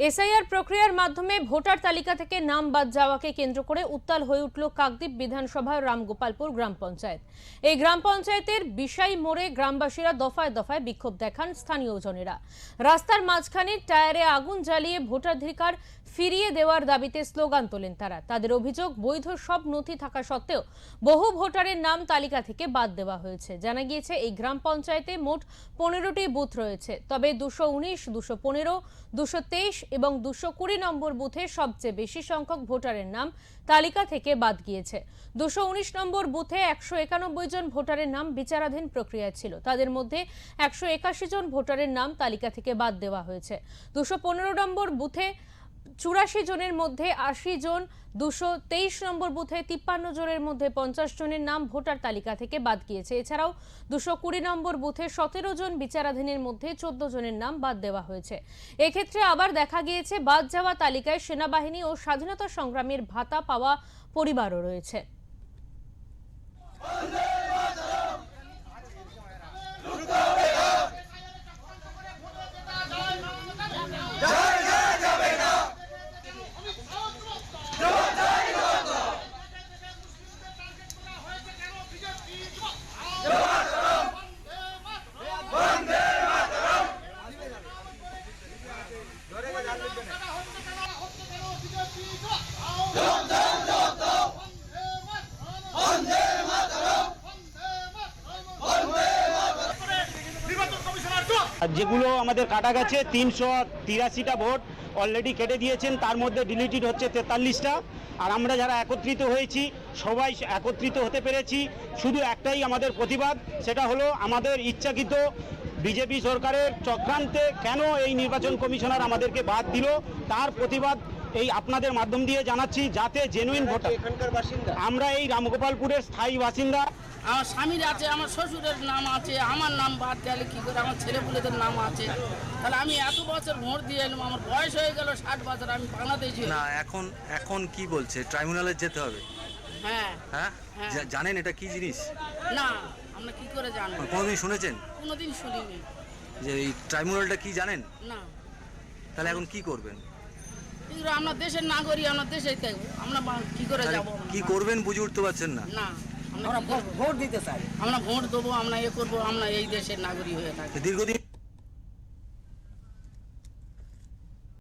SIR প্রক্রিয়ার মাধ্যমে voter তালিকা থেকে নাম বাদ যাওয়াকে কেন্দ্র করে উত্তাল হয়ে উঠল কাকদ্বীপ বিধানসভার রামগোপালপুর গ্রাম পঞ্চায়েত। এই গ্রাম পঞ্চায়েতের বিষাই মোড়ে গ্রামবাসীরা দফায় দফায় বিক্ষোভ দেখান স্থানীয়জনেরা। রাস্তার মাঝখানে টায়ারে আগুন জ্বালিয়ে ভোটাধিকার ফিরিয়ে দেওয়ার দাবিতে স্লোগান তোলেন তারা। তাদের অভিযোগ, বৈধ সব নথি থাকা সত্ত্বেও বহু ভোটারের নাম তালিকা থেকে বাদ দেওয়া হয়েছে। জানা গিয়েছে এই গ্রাম পঞ্চায়েতে মোট 15টি বুথ রয়েছে, তবে 219, 215, 223 এবং 220 নম্বর বুথে সবচেয়ে বেশি সংখ্যক ভোটারের নাম তালিকা থেকে বাদ গিয়েছে। 219 নম্বর বুথে 191 জন ভোটারের নাম বিচারাধীন প্রক্রিয়া ছিল। তাদের মধ্যে 181 জন ভোটারের নাম তালিকা থেকে বাদ দেওয়া হয়েছে। 215 নম্বর বুথে 84 জনের মধ্যে 80 জন, 223 নম্বর বুথে 53 জনের মধ্যে 50 জনের নাম ভোটার তালিকা থেকে বাদ গিয়েছে। এছাড়াও 220 নম্বর বুথে 17 জন বিচারাধীনের মধ্যে 14 জনের নাম বাদ দেওয়া হয়েছে। এক্ষেত্রে আবার দেখা গিয়েছে বাদ যাওয়া তালিকায় সেনাবাহিনী ও স্বাধীনতা সংগ্রামের ভাতা পাওয়া পরিবারও রয়েছে। যেগুলো আমাদের কাটা গেছে 383টা ভোট অলরেডি কেটে দিয়েছেন, তার মধ্যে ডিলিটেড হচ্ছে 43টা। আর আমরা যারা একত্রিত হয়েছি সবাই একত্রিত হতে পেরেছি, শুধু একটাই আমাদের প্রতিবাদ, সেটা হলো আমাদের ইচ্ছাকৃত বিজেপি সরকারের চক্রান্তে কেন এই নির্বাচন কমিশনার আমাদেরকে বাদ দিল তার প্রতিবাদ এই আপনাদের মাধ্যম দিয়ে জানাচ্ছি, যাতে জেনুইন ভোটার। এখানকার বাসিন্দা আমরা এই রামগোপালপুরের স্থায়ী বাসিন্দা। আমার স্বামীর আছে, আমার শ্বশুরের নাম আছে, আমার নাম বাদ গেলে কী করে? আমার ছেলেপুলেদের নাম আছে। তাহলে আমি এত বছর ভোট দিয়ে এলাম, আমার বয়স হয়ে গেল 60 বছর, আমি বাংলাদেশি। না, এখন কি বলছে? ট্রাইব্যুনালে যেতে হবে। হ্যাঁ হ্যাঁ, হ্যাঁ। জানেন এটা কি জিনিস? না, আমরা কি করে জানবো? কোনোদিন শুনেছেন কোনোদিন শুনিনি। যে এই ট্রাইব্যুনালটা কি জানেন? না। তাহলে এখন কি করবেন? কিন্তু আমরা দেশের নাগরিক, আমরা দেশেই থাকবো, আমরা কি করে তাহলে যাবো? কি করবেন বুঝে উঠতে পারছেন না? না, আমরা ভোট দিতে চাই, আমরা ভোট দেবো, আমরা করবো, আমরা এই দেশের নাগরিক হয়ে থাকি। দীর্ঘদিন